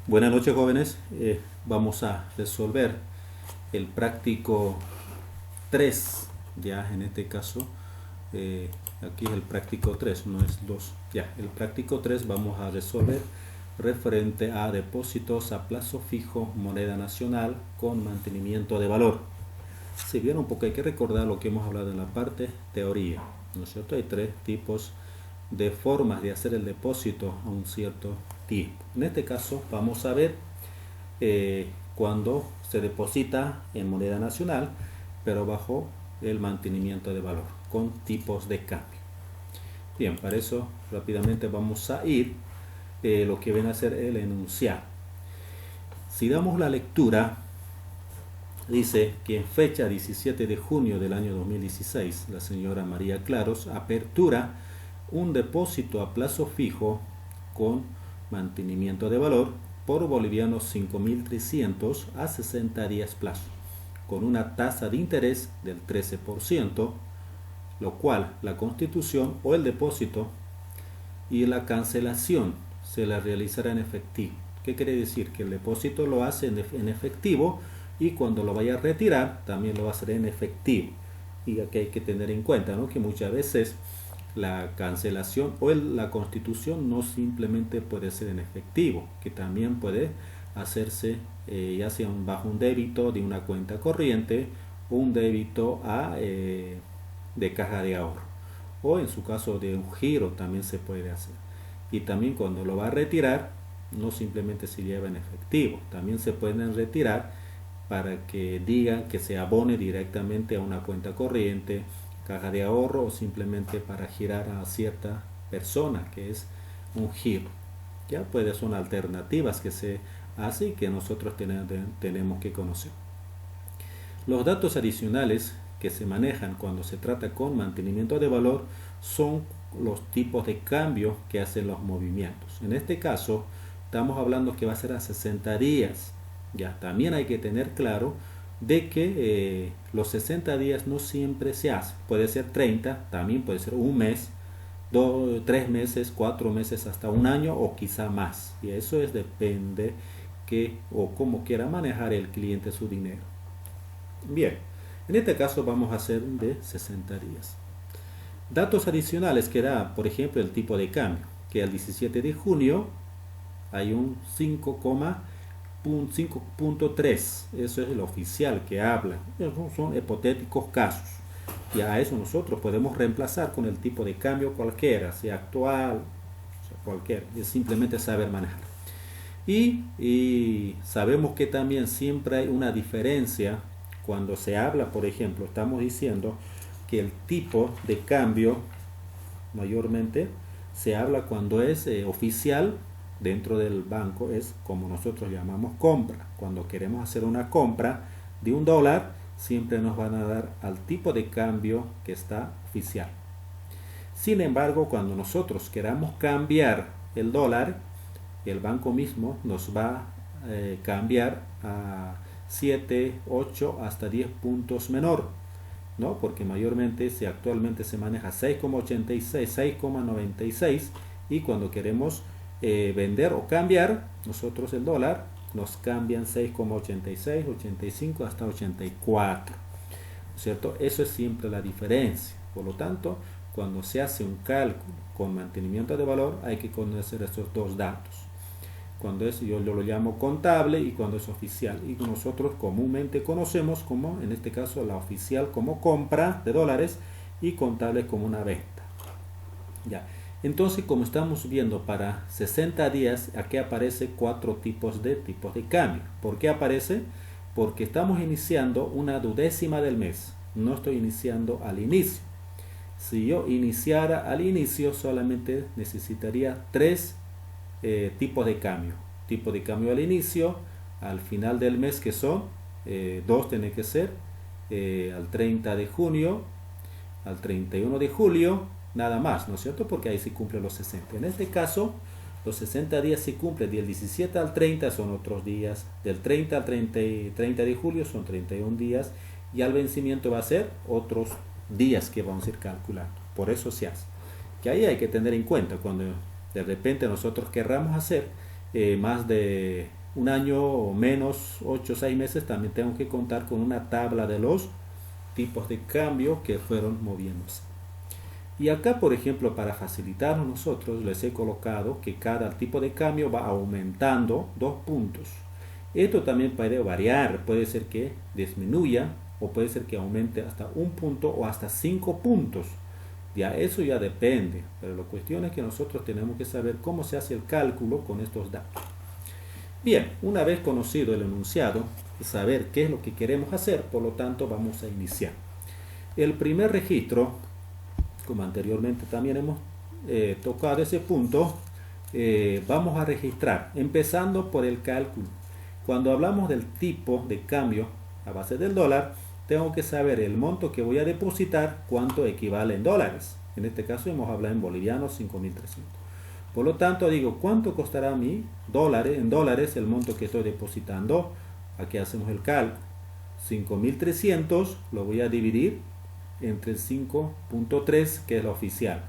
Buenas noches, jóvenes. Vamos a resolver el práctico 3. Ya en este caso, aquí es el práctico 3, no es 2. Ya, el práctico 3 vamos a resolver referente a depósitos a plazo fijo, moneda nacional con mantenimiento de valor. Si bien un poco hay que recordar lo que hemos hablado en la parte teoría, ¿no es cierto? Hay tres tipos de formas de hacer el depósito a un cierto tiempo. En este caso vamos a ver cuando se deposita en moneda nacional, pero bajo el mantenimiento de valor, con tipos de cambio. Bien, para eso rápidamente vamos a ir lo que viene a ser el enunciado. Si damos la lectura, dice que en fecha 17 de junio del año 2016, la señora María Claros apertura un depósito a plazo fijo con mantenimiento de valor por bolivianos 5.300 a 60 días plazo, con una tasa de interés del 13%, lo cual la constitución o el depósito y la cancelación se la realizará en efectivo. ¿Qué quiere decir? Que el depósito lo hace en efectivo y cuando lo vaya a retirar también lo va a hacer en efectivo. Y aquí hay que tener en cuenta, ¿no?, que muchas veces la cancelación o la constitución no simplemente puede ser en efectivo, que también puede hacerse ya sea bajo un débito de una cuenta corriente o un débito de caja de ahorro, o en su caso de un giro también se puede hacer. Y también cuando lo va a retirar no simplemente se lleva en efectivo, también se pueden retirar para que digan que se abone directamente a una cuenta corriente, caja de ahorro, o simplemente para girar a cierta persona, que es un giro. Ya puede son alternativas que se hacen y que nosotros tenemos que conocer. Los datos adicionales que se manejan cuando se trata con mantenimiento de valor son los tipos de cambio que hacen los movimientos. En este caso estamos hablando que va a ser a 60 días. Ya también hay que tener claro de que los 60 días no siempre se hace. Puede ser 30, también puede ser un mes, 3 meses, 4 meses, hasta un año o quizá más. Y eso depende que o cómo quiera manejar el cliente su dinero. Bien, en este caso vamos a hacer de 60 días. Datos adicionales que da, por ejemplo, el tipo de cambio, que el 17 de junio hay un 5,3, eso es el oficial que habla. Esos son hipotéticos casos. Y a eso nosotros podemos reemplazar con el tipo de cambio cualquiera, sea actual, sea cualquiera. Es simplemente saber manejar. Y sabemos que también siempre hay una diferencia cuando se habla, por ejemplo, estamos diciendo que el tipo de cambio mayormente se habla cuando es oficial dentro del banco, es como nosotros llamamos compra. Cuando queremos hacer una compra de $1, siempre nos van a dar al tipo de cambio que está oficial. Sin embargo, cuando nosotros queramos cambiar el dólar, el banco mismo nos va a cambiar a 7, 8 hasta 10 puntos menor, ¿no? Porque mayormente actualmente se maneja 6,86, 6,96, y cuando queremos vender o cambiar nosotros el dólar, nos cambian 6,86, 85 hasta 84, ¿cierto? Eso es siempre la diferencia. Por lo tanto, cuando se hace un cálculo con mantenimiento de valor hay que conocer estos dos datos. Cuando es, yo lo llamo contable, y cuando es oficial, y nosotros comúnmente conocemos como, en este caso, la oficial como compra de dólares y contable como una venta. Ya. Entonces, como estamos viendo, para 60 días aquí aparece 4 tipos de cambio. ¿Por qué aparece? Porque estamos iniciando una duodécima del mes, no estoy iniciando al inicio. Si yo iniciara al inicio, solamente necesitaría 3 tipos de cambio. Tipo de cambio al inicio, al final del mes, que son 2, tiene que ser al 30 de junio, al 31 de julio, nada más, ¿no es cierto? Porque ahí se cumplen los 60. En este caso, los 60 días se cumplen del 17 al 30, son otros días, del 30 al 30 de julio son 31 días, y al vencimiento va a ser otros días que vamos a ir calculando. Por eso se hace. Que ahí hay que tener en cuenta cuando de repente nosotros querramos hacer más de un año o menos, 8 o 6 meses, también tengo que contar con una tabla de los tipos de cambio que fueron moviéndose. Y acá, por ejemplo, para facilitarnos nosotros, les he colocado que cada tipo de cambio va aumentando 2 puntos. Esto también puede variar, puede ser que disminuya o puede ser que aumente hasta 1 punto o hasta 5 puntos. Ya eso ya depende, pero la cuestión es que nosotros tenemos que saber cómo se hace el cálculo con estos datos. Bien, una vez conocido el enunciado, saber qué es lo que queremos hacer, por lo tanto vamos a iniciar. El primer registro, como anteriormente también hemos tocado ese punto, vamos a registrar, empezando por el cálculo. Cuando hablamos del tipo de cambio a base del dólar, tengo que saber el monto que voy a depositar, cuánto equivale en dólares. En este caso hemos hablado en bolivianos, 5.300. Por lo tanto, digo, ¿cuánto costará mi dólares, en dólares el monto que estoy depositando? Aquí hacemos el cálculo. 5.300 lo voy a dividir entre el 5.3, que es la oficial.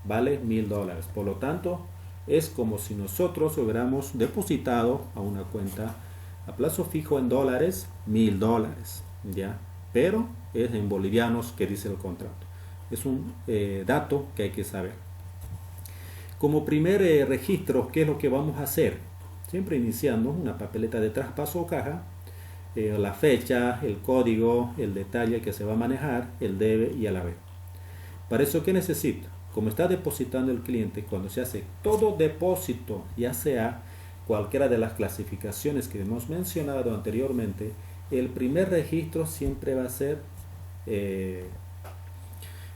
Vale $1.000. Por lo tanto, es como si nosotros hubiéramos depositado a una cuenta a plazo fijo en dólares $1.000, ¿ya? Pero es en bolivianos que dice el contrato. Es un dato que hay que saber. Como primer registro, ¿qué es lo que vamos a hacer? Siempre iniciando una papeleta de traspaso o caja, la fecha, el código, el detalle que se va a manejar, el debe y el haber. Para eso, ¿qué necesito? Como está depositando el cliente, cuando se hace todo depósito, ya sea cualquiera de las clasificaciones que hemos mencionado anteriormente, el primer registro siempre va a ser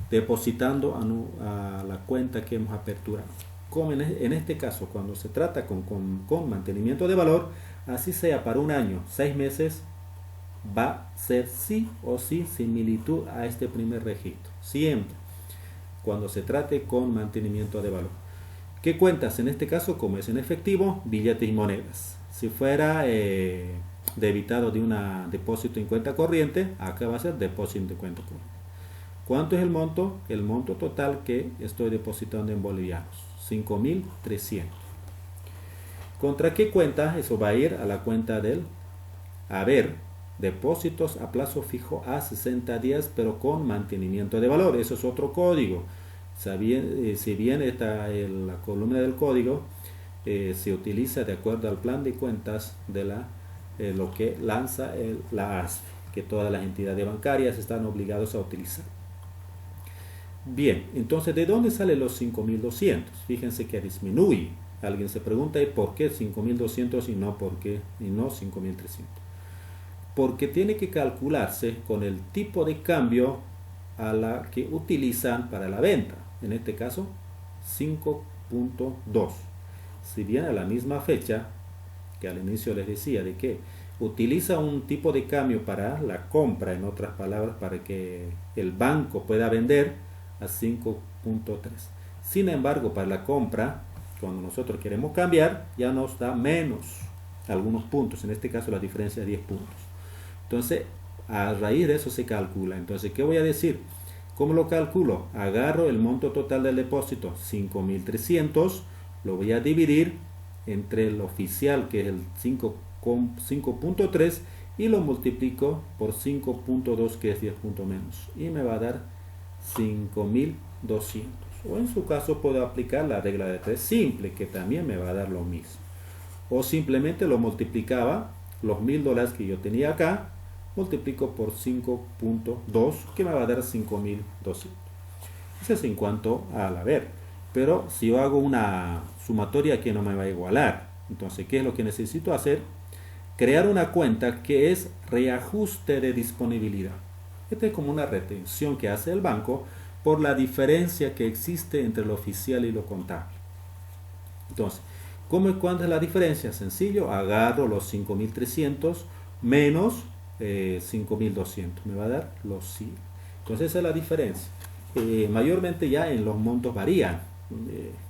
depositando a la cuenta que hemos aperturado. Como en este caso, cuando se trata con mantenimiento de valor, así sea para un año, 6 meses, va a ser sí o sí similitud a este primer registro. Siempre, cuando se trate con mantenimiento de valor. ¿Qué cuentas? En este caso, como es en efectivo, billetes y monedas. Si fuera debitado de un depósito en cuenta corriente, acá va a ser depósito en cuenta corriente. ¿Cuánto es el monto? El monto total que estoy depositando en bolivianos, 5.300. ¿Contra qué cuenta? Eso va a ir a la cuenta del haber, depósitos a plazo fijo a 60 días, pero con mantenimiento de valor. Eso es otro código. Si bien está en la columna del código, se utiliza de acuerdo al plan de cuentas de lo que lanza la ASFE, que todas las entidades bancarias están obligadas a utilizar. Bien, entonces, ¿de dónde salen los 5.200? Fíjense que disminuye. Alguien se pregunta, ¿y por qué 5.200 y no 5.300? Porque tiene que calcularse con el tipo de cambio a la que utilizan para la venta. En este caso, 5.2. Si bien a la misma fecha, que al inicio les decía de que utiliza un tipo de cambio para la compra, en otras palabras, para que el banco pueda vender a 5.3. Sin embargo, para la compra, cuando nosotros queremos cambiar, ya nos da menos algunos puntos. En este caso, la diferencia es 10 puntos. Entonces, a raíz de eso se calcula. Entonces, ¿qué voy a decir? ¿Cómo lo calculo? Agarro el monto total del depósito, 5.300, lo voy a dividir entre el oficial, que es el 5.3, y lo multiplico por 5.2, que es 10 puntos menos, y me va a dar 5.200. O en su caso puedo aplicar la regla de 3 simple, que también me va a dar lo mismo. O simplemente lo multiplicaba, los $1.000 que yo tenía acá, multiplico por 5.2, que me va a dar 5.200. Eso es en cuanto al haber. Pero si yo hago una sumatoria, que no me va a igualar. Entonces, ¿qué es lo que necesito hacer? Crear una cuenta que es reajuste de disponibilidad. Esta es como una retención que hace el banco por la diferencia que existe entre lo oficial y lo contable. Entonces, ¿cuánto es la diferencia? Sencillo, agarro los 5.300 menos 5.200, me va a dar los 100. Entonces esa es la diferencia. Mayormente ya en los montos varían.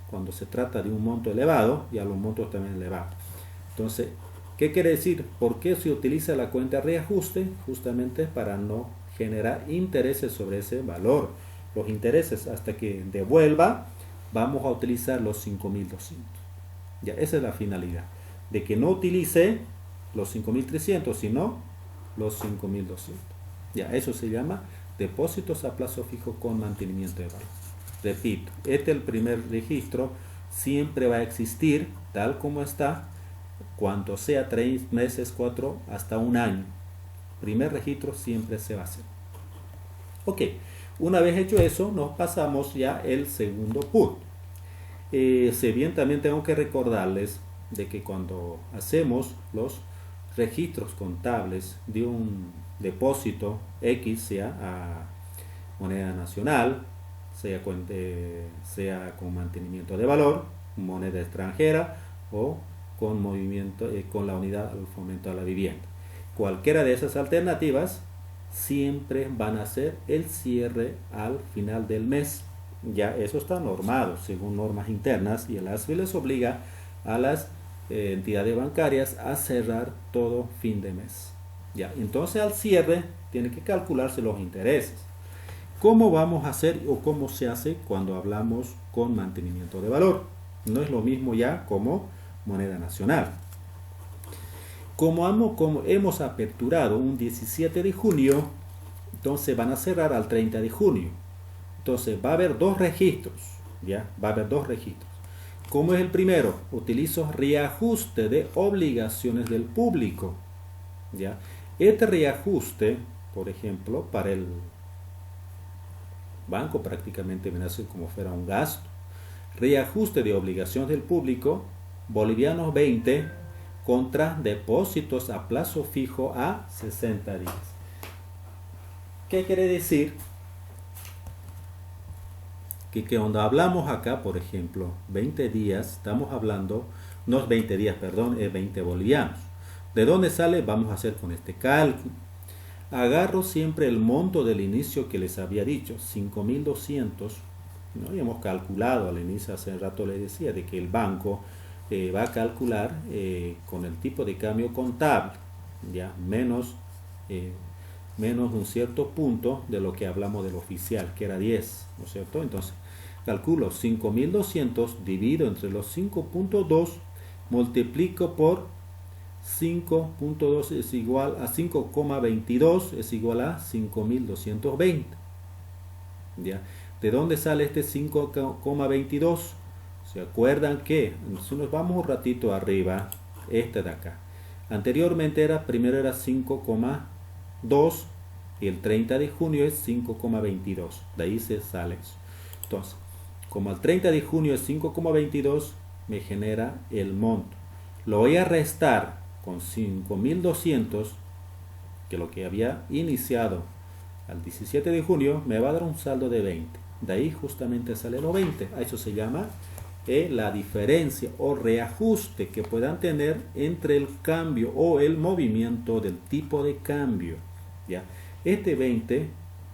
Cuando se trata de un monto elevado, ya los montos también elevados. Entonces, ¿qué quiere decir? ¿Por qué se utiliza la cuenta reajuste? Justamente para no generar intereses sobre ese valor. Los intereses, hasta que devuelva, vamos a utilizar los 5.200. Ya, esa es la finalidad. de que no utilice los 5.300, sino los 5.200. Ya, eso se llama depósitos a plazo fijo con mantenimiento de valor. Repito, este es el primer registro, siempre va a existir tal como está, cuanto sea 3 meses, 4, hasta un año. Primer registro siempre se va a hacer. Ok, una vez hecho eso, nos pasamos ya el segundo punto. Si bien también tengo que recordarles de que cuando hacemos los registros contables de un depósito X, sea a moneda nacional, sea con mantenimiento de valor, moneda extranjera o con movimiento con la unidad al fomento a la vivienda. Cualquiera de esas alternativas siempre van a ser el cierre al final del mes. Ya eso está normado según normas internas, y el ASFI les obliga a las entidades bancarias a cerrar todo fin de mes. Ya, entonces al cierre tiene que calcularse los intereses. ¿Cómo vamos a hacer o cómo se hace cuando hablamos con mantenimiento de valor? No es lo mismo ya como moneda nacional. Como hemos aperturado un 17 de junio, entonces van a cerrar al 30 de junio. Entonces va a haber dos registros, ¿ya? Va a haber dos registros. ¿Cómo es el primero? Utilizo reajuste de obligaciones del público, ¿ya? Este reajuste, por ejemplo, para el banco prácticamente me hace como fuera un gasto. Reajuste de obligaciones del público, bolivianos 20 contra depósitos a plazo fijo a 60 días. ¿Qué quiere decir? Que cuando hablamos acá, por ejemplo, 20 días, estamos hablando, no es 20 días, perdón, es 20 bolivianos. ¿De dónde sale? Vamos a hacer con este cálculo. Agarro siempre el monto del inicio que les había dicho, 5.200, ¿no? Y hemos calculado al inicio, hace rato les decía, de que el banco va a calcular con el tipo de cambio contable, ya menos un cierto punto de lo que hablamos del oficial, que era 10, ¿no es cierto? Entonces, calculo 5.200 dividido entre los 5.2, multiplico por 5.2 es igual a 5,22 es igual a 5.220. ¿Ya? ¿De dónde sale este 5,22? ¿Se acuerdan que si nos vamos un ratito arriba, este de acá, anteriormente primero era 5,2 y el 30 de junio es 5,22, de ahí se sale eso. Entonces, como el 30 de junio es 5,22, me genera el monto. Lo voy a restar con 5.200, que lo que había iniciado al 17 de junio, me va a dar un saldo de 20. De ahí justamente sale los 20. A eso se llama la diferencia o reajuste que puedan tener entre el cambio o el movimiento del tipo de cambio. ¿Ya? Este 20,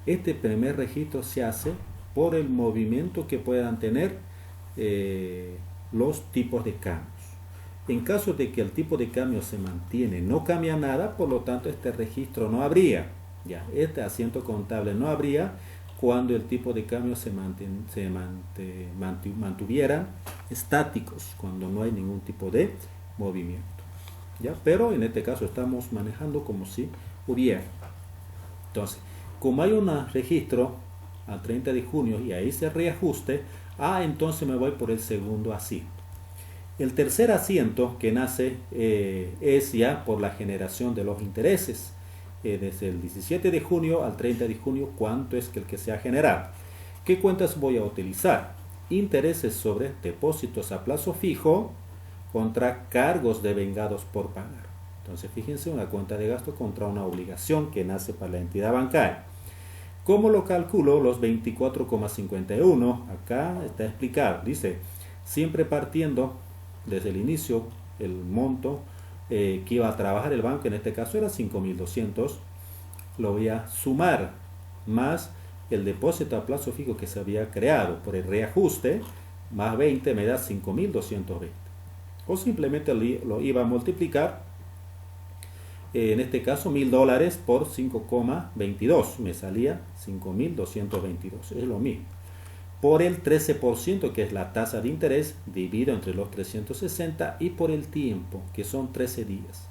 este primer registro se hace por el movimiento que puedan tener los tipos de cambios. En caso de que el tipo de cambio se mantiene, no cambia nada, por lo tanto este registro no habría. Ya, este asiento contable no habría cuando el tipo de cambio se mantuviera estáticos, cuando no hay ningún tipo de movimiento. ¿Ya? Pero en este caso estamos manejando como si hubiera. Entonces, como hay un registro al 30 de junio y ahí se reajuste, entonces me voy por el segundo asiento. El tercer asiento que nace es ya por la generación de los intereses. Desde el 17 de junio al 30 de junio, ¿cuánto es el que se ha generado? ¿Qué cuentas voy a utilizar? Intereses sobre depósitos a plazo fijo contra cargos devengados por pagar. Entonces, fíjense, una cuenta de gasto contra una obligación que nace para la entidad bancaria. ¿Cómo lo calculo? Los 24,51, acá está explicado. Dice, siempre partiendo desde el inicio, el monto que iba a trabajar el banco, en este caso era 5.200, lo voy a sumar más el depósito a plazo fijo que se había creado por el reajuste, más 20 me da 5.220. O simplemente lo iba a multiplicar, en este caso $1.000 por 5,22, me salía 5.222, es lo mismo. por el 13%, que es la tasa de interés, dividido entre los 360 y por el tiempo, que son 13 días.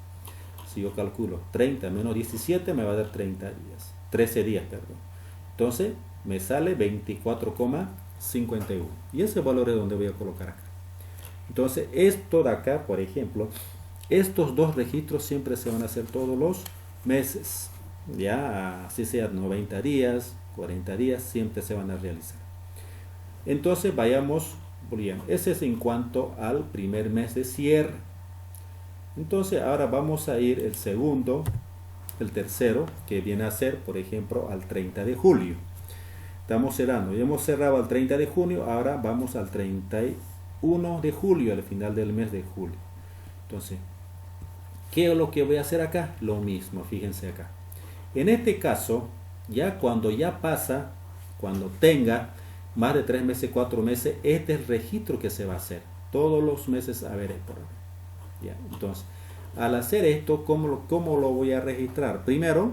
Si yo calculo 30 menos 17 me va a dar 30 días, 13 días, perdón. Entonces me sale 24,51. Y ese valor es donde voy a colocar acá. Entonces esto de acá, por ejemplo, estos dos registros siempre se van a hacer todos los meses. Ya, así sea 90 días, 40 días, siempre se van a realizar. Entonces vayamos bien. Ese es en cuanto al primer mes de cierre. Entonces ahora vamos a ir el segundo, el tercero, que viene a ser, por ejemplo, al 30 de julio. Estamos cerrando, ya hemos cerrado al 30 de junio, ahora vamos al 31 de julio, al final del mes de julio. Entonces, ¿qué es lo que voy a hacer acá? Lo mismo, fíjense acá. En este caso, ya cuando ya pasa, cuando tenga más de 3 meses, 4 meses, este es el registro que se va a hacer. Todos los meses a ver por ahí. Ya, entonces, al hacer esto, ¿cómo lo voy a registrar? Primero,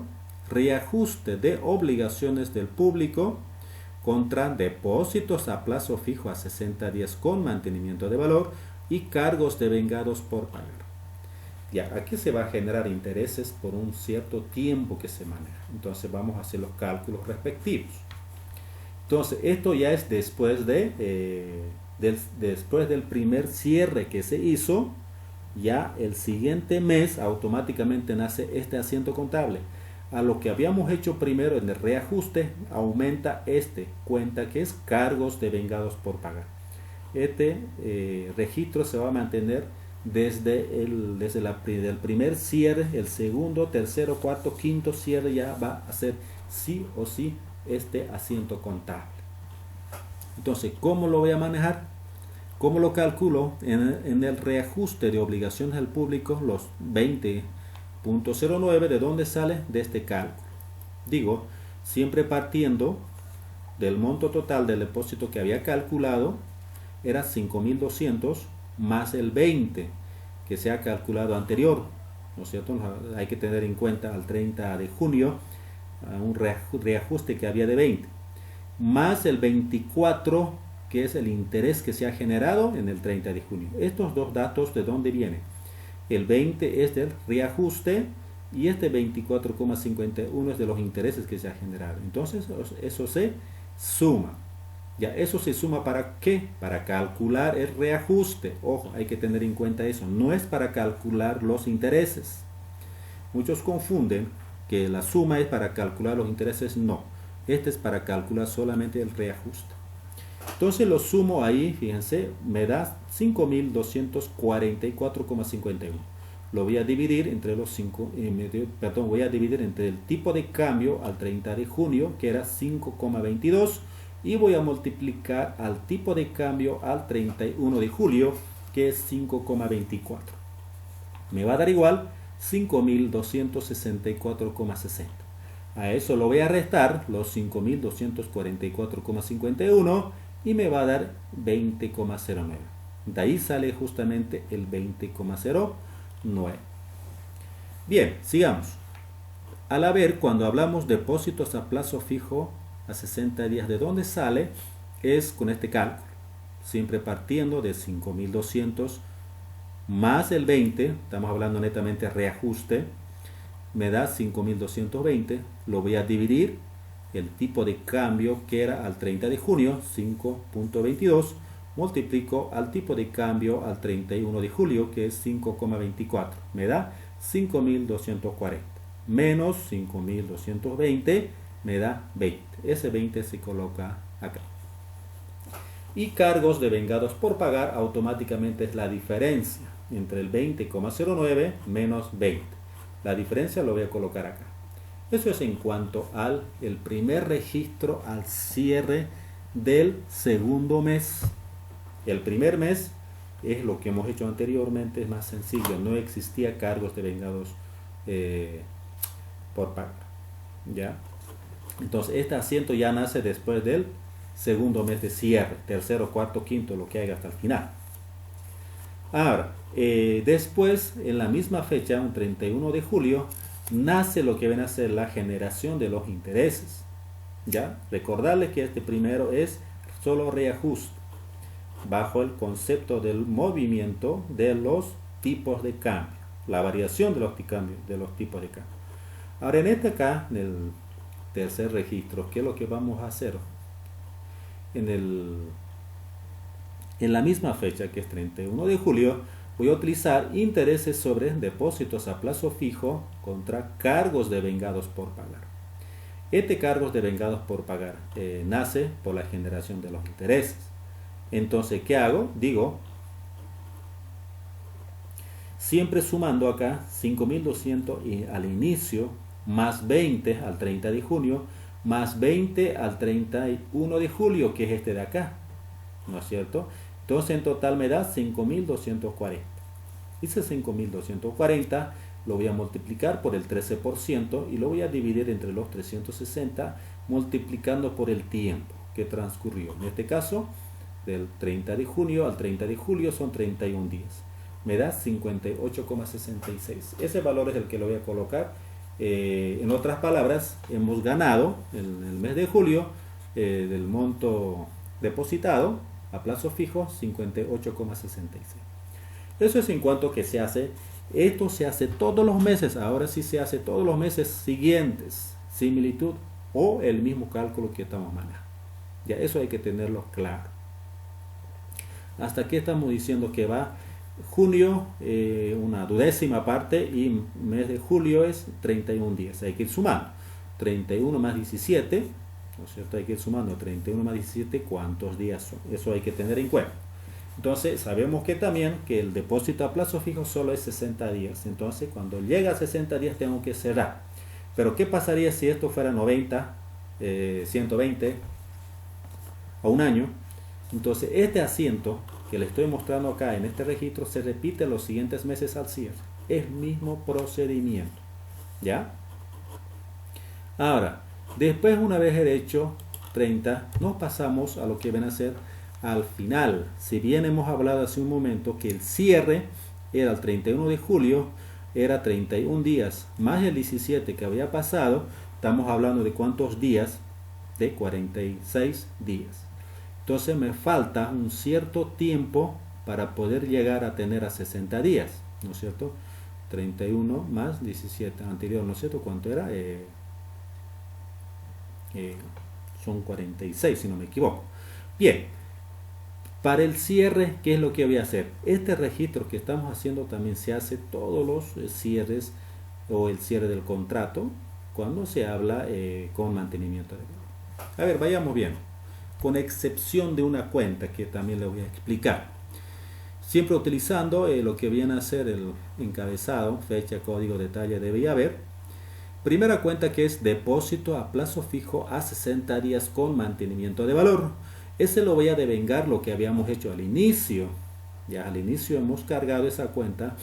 reajuste de obligaciones del público contra depósitos a plazo fijo a 60 días con mantenimiento de valor y cargos devengados por pagar. Ya, aquí se va a generar intereses por un cierto tiempo que se maneja. Entonces vamos a hacer los cálculos respectivos. Entonces esto ya es después después del primer cierre que se hizo. Ya el siguiente mes automáticamente nace este asiento contable. A lo que habíamos hecho primero en el reajuste, aumenta cuenta que es cargos devengados por pagar. Este registro se va a mantener desde el primer cierre, el segundo, tercero, cuarto, quinto cierre, ya va a ser sí o sí este asiento contable. Entonces, ¿cómo lo voy a manejar? ¿Cómo lo calculo? En el reajuste de obligaciones al público, los 20.09, ¿de dónde sale? De este cálculo. Digo, siempre partiendo del monto total del depósito que había calculado, era 5.200 más el 20 que se ha calculado anterior, ¿no es cierto? Hay que tener en cuenta al 30 de junio un reajuste que había de 20, más el 24, que es el interés que se ha generado en el 30 de junio. Estos dos datos, ¿de dónde vienen? El 20 es del reajuste y este 24,51 es de los intereses que se ha generado. Entonces eso se suma. Ya, eso se suma ¿para qué? Para calcular el reajuste. Ojo, hay que tener en cuenta eso. No es para calcular los intereses. Muchos confunden que la suma es para calcular los intereses. No, este es para calcular solamente el reajuste. Entonces lo sumo ahí, fíjense, me da 5.244,51. Lo voy a dividir entre los voy a dividir entre el tipo de cambio al 30 de junio, que era 5,22, y voy a multiplicar al tipo de cambio al 31 de julio, que es 5,24. Me va a dar igual 5.264,60. A eso lo voy a restar los 5.244,51 y me va a dar 20,09. De ahí sale justamente el 20,09. Bien, sigamos. Al haber, cuando hablamos de depósitos a plazo fijo a 60 días, ¿de dónde sale? Es con este cálculo. Siempre partiendo de 5.200 más el 20, estamos hablando netamente de reajuste, me da 5.220, lo voy a dividir el tipo de cambio que era al 30 de junio, 5.22, multiplico al tipo de cambio al 31 de julio, que es 5,24, me da 5.240, menos 5.220, me da 20, ese 20 se coloca acá. Y cargos devengados por pagar automáticamente es la diferencia entre el 20,09 menos 20. La diferencia lo voy a colocar acá. Eso es en cuanto al el primer registro al cierre del segundo mes. El primer mes es lo que hemos hecho anteriormente, es más sencillo, no existía cargos devengados por pagar. ¿Ya? Entonces este asiento ya nace después del segundo mes de cierre, tercero, cuarto, quinto, lo que haga hasta el final. Ahora, después, en la misma fecha, un 31 de julio, nace lo que viene a ser la generación de los intereses. ¿Ya? Recordarles que este primero es solo reajuste bajo el concepto del movimiento de los tipos de cambio, la variación de los tipos de cambio. Ahora en este acá, en el tercer registro, ¿qué es lo que vamos a hacer? En la misma fecha, que es 31 de julio, voy a utilizar intereses sobre depósitos a plazo fijo contra cargos devengados por pagar. Este cargos devengados por pagar nace por la generación de los intereses. Entonces, ¿qué hago? Digo, siempre sumando acá 5.200 al inicio, más 20 al 30 de junio, más 20 al 31 de julio, que es este de acá, ¿no es cierto? Entonces en total me da 5.240. Ese 5.240 lo voy a multiplicar por el 13% y lo voy a dividir entre los 360 multiplicando por el tiempo que transcurrió. En este caso, del 30 de junio al 30 de julio son 31 días. Me da 58,66. Ese valor es el que lo voy a colocar. En otras palabras, hemos ganado en el mes de julio del monto depositado a plazo fijo 58,66. Eso es en cuanto que se hace. Esto se hace todos los meses. Ahora sí se hace todos los meses siguientes. Similitud o el mismo cálculo que estamos manejando. Ya eso hay que tenerlo claro. Hasta aquí estamos diciendo que va junio, una duodécima parte, y mes de julio es 31 días. Hay que ir sumando 31 más 17, ¿no es cierto? Hay que ir sumando 31 más 17, ¿cuántos días son? Eso hay que tener en cuenta. Entonces sabemos que también que el depósito a plazo fijo solo es 60 días. Entonces cuando llega a 60 días tengo que cerrar. Pero ¿qué pasaría si esto fuera 90, 120 o un año? Entonces este asiento que le estoy mostrando acá en este registro se repite los siguientes meses al cierre. Es el mismo procedimiento. ¿Ya? Ahora, después una vez hecho 30, nos pasamos a lo que viene a ser al final. Si bien hemos hablado hace un momento que el cierre era el 31 de julio, era 31 días más el 17 que había pasado, estamos hablando de cuántos días, de 46 días. Entonces me falta un cierto tiempo para poder llegar a tener a 60 días, ¿no es cierto? 31 más 17 anterior, ¿no es cierto? ¿Cuánto era? Son 46 si no me equivoco. Bien, para el cierre, ¿qué es lo que voy a hacer? Este registro que estamos haciendo también se hace todos los cierres o el cierre del contrato cuando se habla con mantenimiento de valor. A ver, vayamos bien, con excepción de una cuenta que también le voy a explicar. Siempre utilizando lo que viene a ser el encabezado, fecha, código, detalle, debe haber. Primera cuenta que es depósito a plazo fijo a 60 días con mantenimiento de valor. Ese lo voy a devengar lo que habíamos hecho al inicio. Ya al inicio hemos cargado esa cuenta.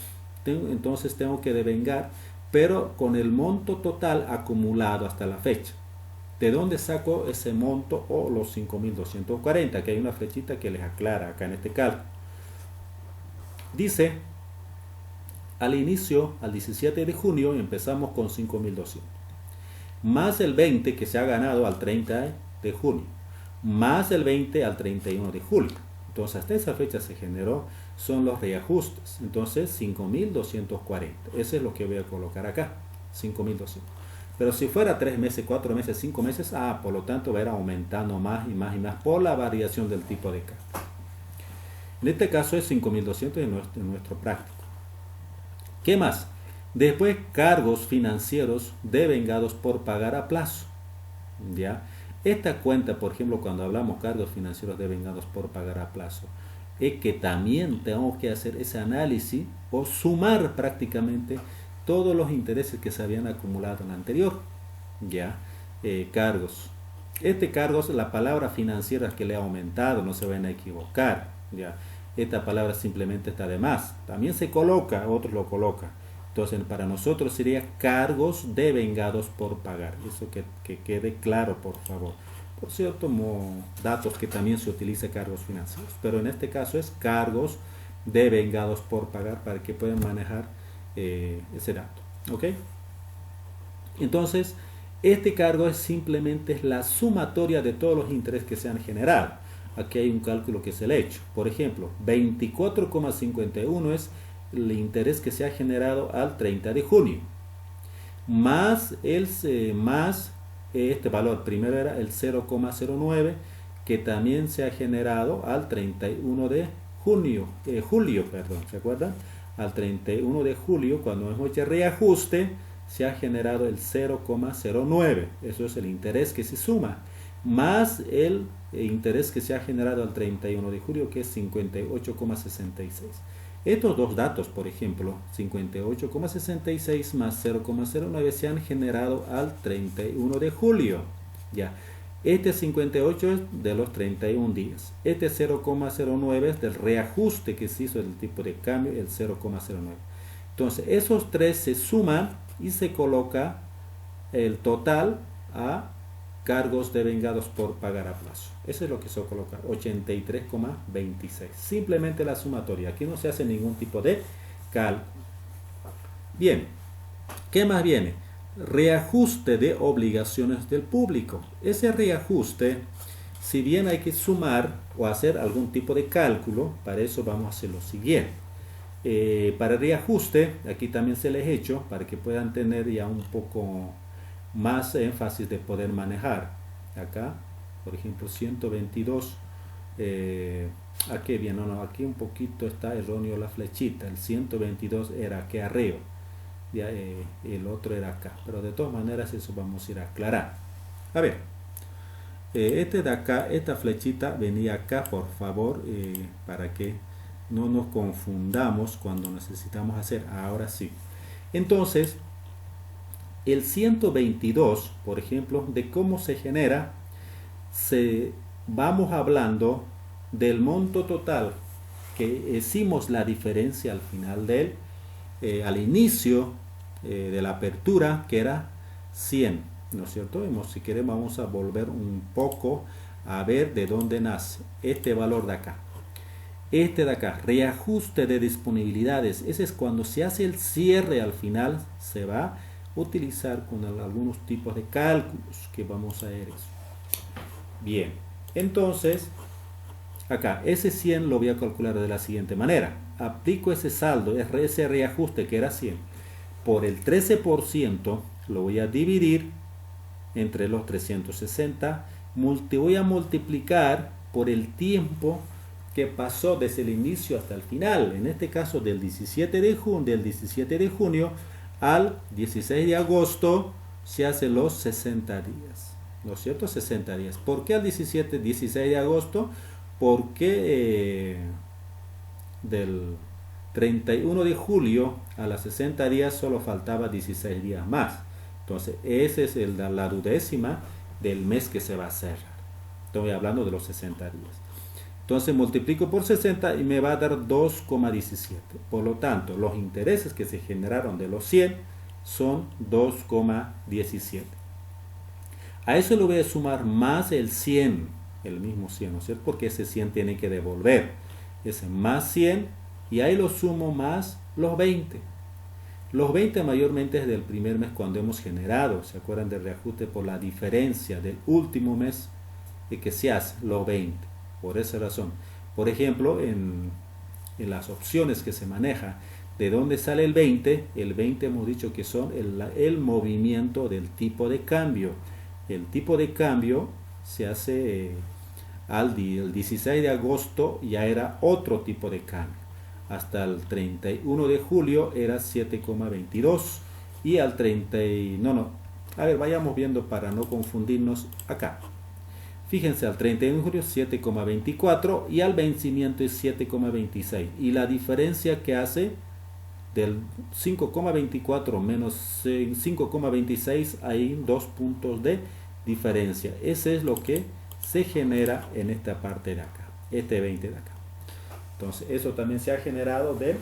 Entonces tengo que devengar, pero con el monto total acumulado hasta la fecha. ¿De dónde saco ese monto o los 5.240? Que hay una flechita que les aclara acá en este cálculo. Dice, al inicio, al 17 de junio, empezamos con 5.200. Más el 20 que se ha ganado al 30 de junio. Más el 20 al 31 de julio. Entonces hasta esa fecha se generó, son los reajustes. Entonces 5.240. Ese es lo que voy a colocar acá, 5.200. Pero si fuera 3 meses, 4 meses, 5 meses, por lo tanto va a ir aumentando más y más y más por la variación del tipo de cambio. En este caso es 5.200 en nuestro práctico. ¿Qué más? Después cargos financieros devengados por pagar a plazo. ¿Ya? Esta cuenta, por ejemplo, cuando hablamos cargos financieros devengados por pagar a plazo, es que también tenemos que hacer ese análisis o sumar prácticamente todos los intereses que se habían acumulado en la anterior. ¿Ya? Cargos. Cargos, la palabra financiera que le ha aumentado, no se van a equivocar. ¿Ya? Esta palabra simplemente está de más. También se coloca, otros lo colocan. Entonces, para nosotros sería cargos devengados por pagar. Eso que quede claro, por favor. Por cierto, datos que también se utiliza cargos financieros. Pero en este caso es cargos devengados por pagar para que puedan manejar ese dato. ¿Ok? Entonces, este cargo es simplemente la sumatoria de todos los intereses que se han generado. aquí hay un cálculo que se le ha hecho. Por ejemplo, 24,51 es el interés que se ha generado al 30 de junio. Más este valor, primero era el 0,09 que también se ha generado al 31 de julio, perdón, ¿se acuerdan? Al 31 de julio, cuando hemos hecho reajuste, se ha generado el 0,09, eso es el interés que se suma, más el interés que se ha generado al 31 de julio, que es 58,66. Estos dos datos, por ejemplo, 58,66 más 0,09 se han generado al 31 de julio. Ya. Este 58 es de los 31 días. Este 0,09 es del reajuste que se hizo del tipo de cambio, el 0,09. Entonces, esos tres se suman y se coloca el total a cargos devengados por pagar a plazo. Eso es lo que se coloca, 83,26. Simplemente la sumatoria. Aquí no se hace ningún tipo de cálculo. Bien, ¿qué más viene? Reajuste de obligaciones del público. Ese reajuste, si bien hay que sumar o hacer algún tipo de cálculo, para eso vamos a hacer lo siguiente. Para el reajuste, aquí también se les he hecho, para que puedan tener ya un poco más énfasis de poder manejar. Acá, por ejemplo, 122, aquí bien, no, aquí un poquito está erróneo la flechita, el 122 era aquí arriba, ya, el otro era acá, pero de todas maneras eso vamos a ir a aclarar. A ver, este de acá, esta flechita venía acá, por favor, para que no nos confundamos cuando necesitamos hacer. Ahora sí. Entonces, el 122, por ejemplo, de cómo se genera, vamos hablando del monto total que hicimos la diferencia al final al inicio de la apertura, que era 100, ¿no es cierto? Si queremos vamos a volver un poco a ver de dónde nace este valor de acá. Este de acá, reajuste de disponibilidades, ese es cuando se hace el cierre al final, se va a utilizar con algunos tipos de cálculos que vamos a ver eso. Bien, entonces acá ese 100 lo voy a calcular de la siguiente manera. Aplico ese saldo, ese reajuste que era 100, por el 13%, lo voy a dividir entre los 360, voy a multiplicar por el tiempo que pasó desde el inicio hasta el final, en este caso del 17 de junio al 16 de agosto se hacen los 60 días, ¿no es cierto? 60 días. ¿Por qué al 16 de agosto? Porque del 31 de julio a las 60 días solo faltaba 16 días más. Entonces, esa es la duodécima del mes que se va a cerrar. Estoy hablando de los 60 días. Entonces multiplico por 60 y me va a dar 2,17. Por lo tanto, los intereses que se generaron de los 100 son 2,17. A eso le voy a sumar más el 100, el mismo 100, ¿no es cierto? Porque ese 100 tiene que devolver. Ese más 100 y ahí lo sumo más los 20. Los 20 mayormente es del primer mes cuando hemos generado. ¿Se acuerdan del reajuste por la diferencia del último mes que se hace? Los 20. Por esa razón, por ejemplo, en las opciones que se maneja, ¿de dónde sale el 20? El 20 hemos dicho que son el movimiento del tipo de cambio. El tipo de cambio se hace el 16 de agosto ya era otro tipo de cambio. Hasta el 31 de julio era 7,22 y al 30... a ver, vayamos viendo para no confundirnos acá. Fíjense, al 31 de julio 7,24 y al vencimiento es 7,26. Y la diferencia que hace del 5,24 menos 5,26 hay 2 puntos de diferencia. Ese es lo que se genera en esta parte de acá, este 20 de acá. Entonces, eso también se ha generado del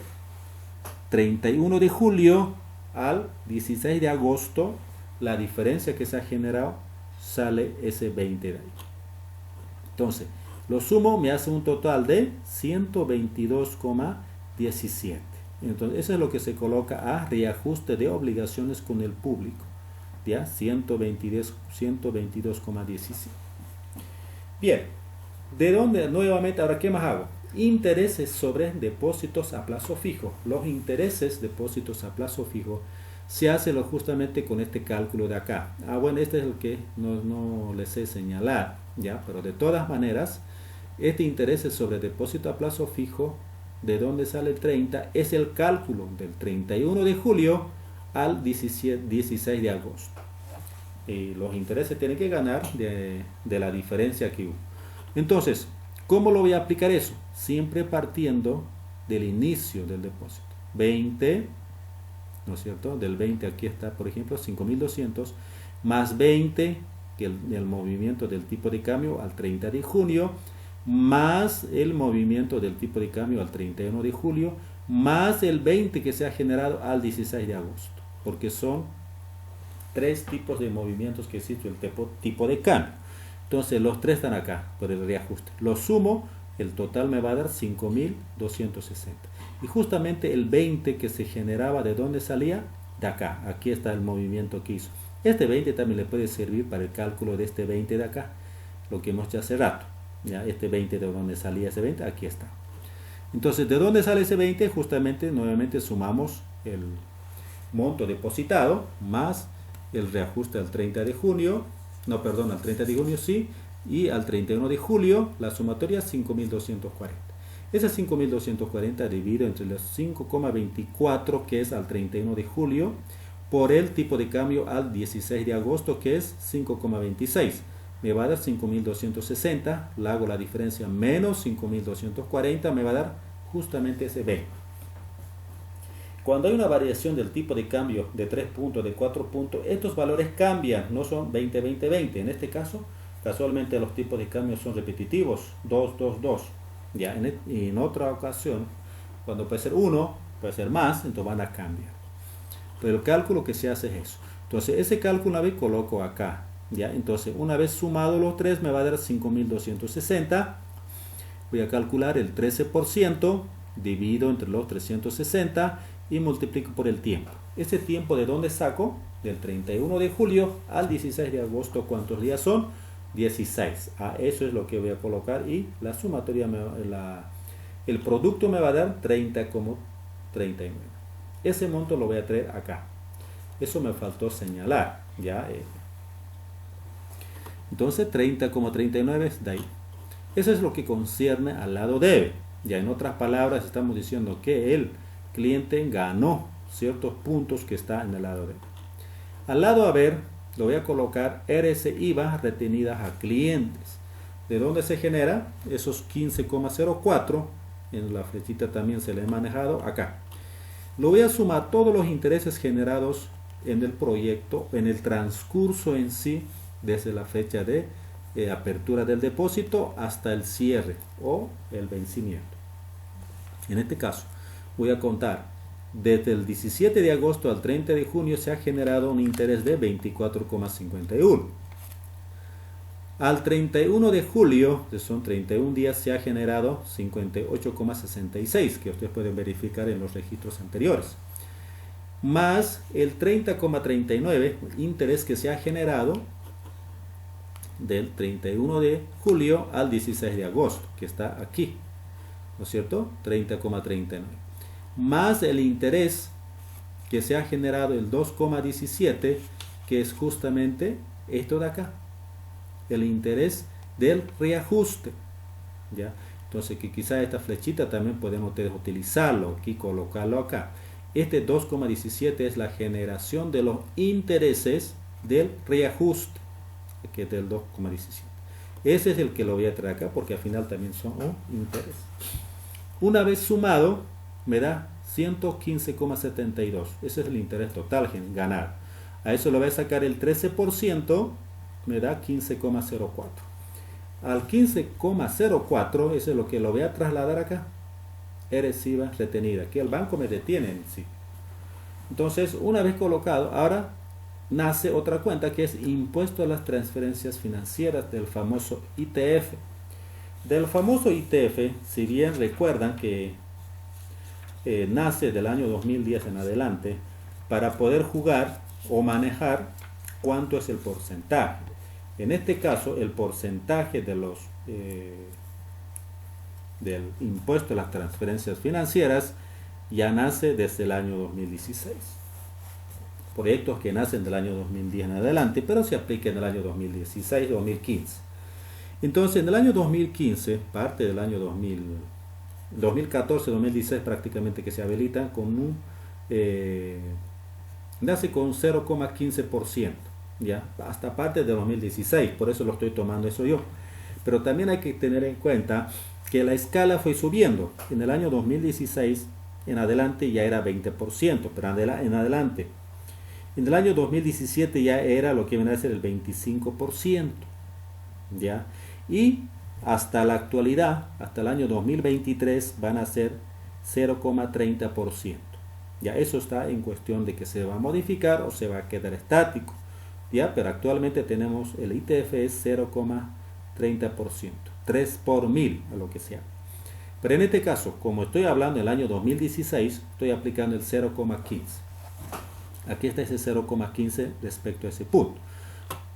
31 de julio al 16 de agosto. La diferencia que se ha generado sale ese 20 de ahí. Entonces, lo sumo, me hace un total de 122,17. Entonces, eso es lo que se coloca a reajuste de obligaciones con el público. ¿Ya? 122,17. Bien. ¿De dónde? Nuevamente, ahora, ¿qué más hago? Intereses sobre depósitos a plazo fijo. Los intereses, depósitos a plazo fijo, se hacen justamente con este cálculo de acá. Bueno, este es el que no les sé señalar, ¿ya? Pero de todas maneras, este interés sobre depósito a plazo fijo, ¿de dónde sale el 30? Es el cálculo del 31 de julio al 16 de agosto. Y los intereses tienen que ganar de la diferencia que hubo. Entonces, ¿cómo lo voy a aplicar eso? Siempre partiendo del inicio del depósito. 20, ¿no es cierto? Del 20 aquí está, por ejemplo, 5.200 más 20, que el movimiento del tipo de cambio al 30 de junio, más el movimiento del tipo de cambio al 31 de julio, más el 20 que se ha generado al 16 de agosto, porque son tres tipos de movimientos que existe el tipo de cambio. Entonces los tres están acá por el reajuste. Lo sumo, el total me va a dar 5.260. Y justamente el 20 que se generaba, ¿de dónde salía? De acá. Aquí está el movimiento que hizo. Este 20 también le puede servir para el cálculo de este 20 de acá, lo que hemos hecho hace rato. ¿Ya? Este 20, ¿de dónde salía ese 20? Aquí está. Entonces, ¿de dónde sale ese 20? Justamente, nuevamente sumamos el monto depositado más el reajuste al 30 de junio, no, perdón, al 30 de junio sí, y al 31 de julio la sumatoria 5.240. Ese 5.240 dividido entre los 5,24 que es al 31 de julio por el tipo de cambio al 16 de agosto que es 5,26. Me va a dar 5.260, le hago la diferencia menos 5.240, me va a dar justamente ese B. Cuando hay una variación del tipo de cambio de 3 puntos, de 4 puntos, estos valores cambian, no son 20, 20, 20. En este caso, casualmente los tipos de cambio son repetitivos, 2, 2, 2. Ya, en otra ocasión, cuando puede ser 1, puede ser más, entonces van a cambiar. Pero el cálculo que se hace es eso. Entonces, ese cálculo una vez coloco acá. Ya, entonces, una vez sumado los 3, me va a dar 5.260. Voy a calcular el 13%, divido entre los 360 y multiplico por el tiempo. ¿Ese tiempo de dónde saco? Del 31 de julio al 16 de agosto. ¿Cuántos días son? 16. Eso es lo que voy a colocar y la sumatoria, el producto me va a dar 30,39. Ese monto lo voy a traer acá. Eso me faltó señalar. ¿Ya? Entonces 30,39 es de ahí. Eso es lo que concierne al lado debe. Ya en otras palabras estamos diciendo que el cliente ganó ciertos puntos que está en el lado debe. Al lado haber lo voy a colocar RS/IVA retenidas a clientes. ¿De dónde se genera? Esos 15,04. En la flechita también se le ha manejado acá. Lo voy a sumar todos los intereses generados en el proyecto, en el transcurso en sí, desde la fecha de apertura del depósito hasta el cierre o el vencimiento. En este caso, voy a contar desde el 17 de agosto al 30 de junio se ha generado un interés de 24,51. Al 31 de julio, que son 31 días, se ha generado 58,66, que ustedes pueden verificar en los registros anteriores. Más el 30,39, interés que se ha generado del 31 de julio al 16 de agosto, que está aquí, ¿no es cierto? 30,39. Más el interés que se ha generado el 2,17, que es justamente esto de acá, el interés del reajuste, ¿ya? Entonces que quizá esta flechita también podemos utilizarlo aquí, colocarlo acá. Este 2,17 es la generación de los intereses del reajuste, que es del 2,17. Ese es el que lo voy a traer acá porque al final también son interés. Una vez sumado me da 115,72. Ese es el interés total ganar. A eso lo voy a sacar el 13%, me da 15,04. Al 15,04, eso es lo que lo voy a trasladar acá. RS/IVA retenida. Aquí el banco me detiene en sí. Entonces, una vez colocado, ahora nace otra cuenta que es impuesto a las transferencias financieras del famoso ITF. Del famoso ITF, si bien recuerdan que nace del año 2010 en adelante, para poder jugar o manejar cuánto es el porcentaje. En este caso, el porcentaje de del impuesto a las transferencias financieras ya nace desde el año 2016. Proyectos que nacen del año 2010 en adelante, pero se aplican en el año 2016-2015. Entonces, en el año 2015, parte del año 2014-2016 prácticamente que se habilita nace con 0,15%, ya, hasta parte de 2016, por eso lo estoy tomando eso yo. Pero también hay que tener en cuenta que la escala fue subiendo. En el año 2016 en adelante ya era 20%, pero en adelante. En el año 2017 ya era lo que viene a ser el 25%, ¿ya? Y hasta la actualidad, hasta el año 2023, van a ser 0,30%. Ya eso está en cuestión de que se va a modificar o se va a quedar estático, ¿ya? Pero actualmente tenemos el ITF es 0,30%, 3 por 1000 a lo que sea. Pero en este caso, como estoy hablando del año 2016, estoy aplicando el 0,15. Aquí está ese 0,15 respecto a ese punto.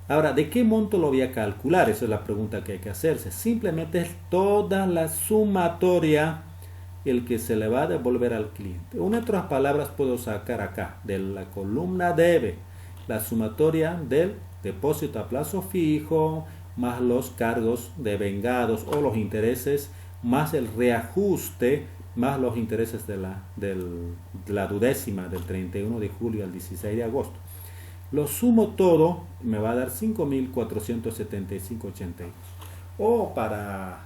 Ahora, ¿de qué monto lo voy a calcular? Esa es la pregunta que hay que hacerse. Simplemente es toda la sumatoria el que se le va a devolver al cliente. En otras palabras, puedo sacar acá de la columna debe la sumatoria del depósito a plazo fijo más los cargos devengados o los intereses más el reajuste más los intereses de la duodécima del 31 de julio al 16 de agosto. Lo sumo todo, me va a dar 5.475.82. O para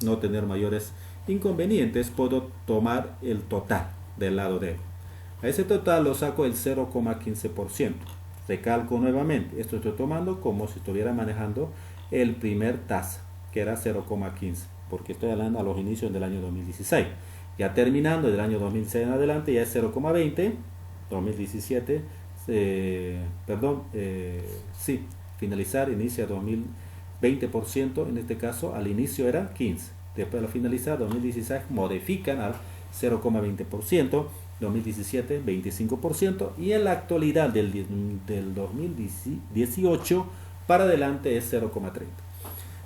no tener mayores inconvenientes, puedo tomar el total del lado debe. A ese total lo saco el 0,15%. Recalco nuevamente, esto estoy tomando como si estuviera manejando el primer tasa, que era 0,15, porque estoy hablando a los inicios del año 2016. Ya terminando del año 2016 en adelante ya es 0,20, 2017, finalizar, inicia 20%, en este caso al inicio era 15, después al finalizar 2016 modifican al 0,20%, 2017 25% y en la actualidad del 2018 para adelante es 0,30.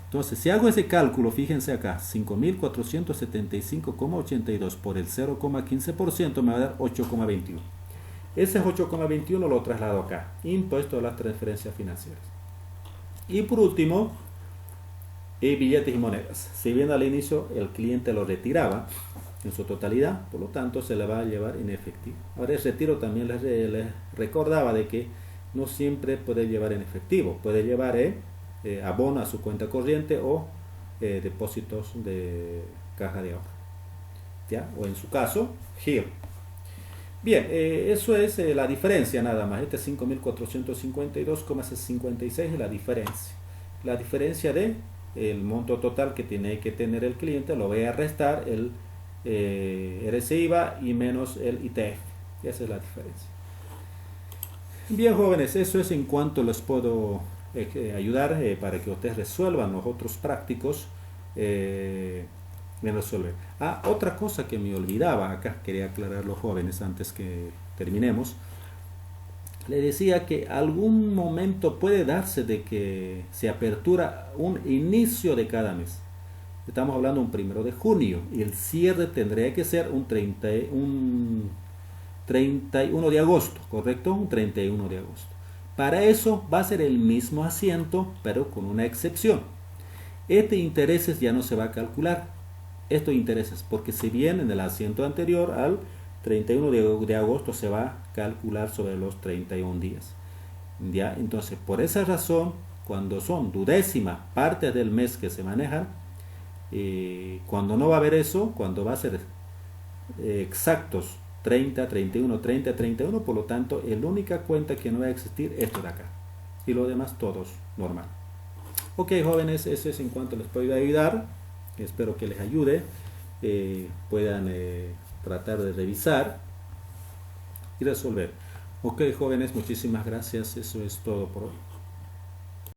Entonces, si hago ese cálculo, fíjense acá, 5.475,82 por el 0,15% me va a dar 8,21. Ese 8,21 lo traslado acá, impuesto a las transferencias financieras. Y por último, billetes y monedas. Si bien al inicio el cliente lo retiraba en su totalidad, por lo tanto se le va a llevar en efectivo. Ahora el retiro también les recordaba de que no siempre puede llevar en efectivo, puede llevar abono a su cuenta corriente o depósitos de caja de ahorro, ¿ya? O en su caso, giro. Bien, eso es la diferencia nada más. Este 5.452,56 es la diferencia. La diferencia de el monto total que tiene que tener el cliente, lo voy a restar el RCIVA y menos el ITF. Esa es la diferencia. Bien, jóvenes, eso es en cuanto les puedo ayudar para que ustedes resuelvan los otros prácticos en resolver. Otra cosa que me olvidaba acá, quería aclarar a los jóvenes antes que terminemos. Le decía que algún momento puede darse de que se apertura un inicio de cada mes. Estamos hablando un 1 de junio y el cierre tendría que ser un 31 de agosto, ¿correcto? Un 31 de agosto. Para eso va a ser el mismo asiento, pero con una excepción. Este intereses ya no se va a calcular. Estos intereses, porque si bien en el asiento anterior al 31 de agosto se va a calcular sobre los 31 días. ¿Ya? Entonces, por esa razón, cuando son duodécimas partes del mes que se manejan, cuando no va a haber eso, cuando va a ser exactos 30, 31, 30, 31, por lo tanto, la única cuenta que no va a existir es esto de acá. Y lo demás, todos normal. Ok, jóvenes, eso es en cuanto les puedo ayudar. Espero que les ayude. Puedan tratar de revisar y resolver. Ok, jóvenes, muchísimas gracias. Eso es todo por hoy.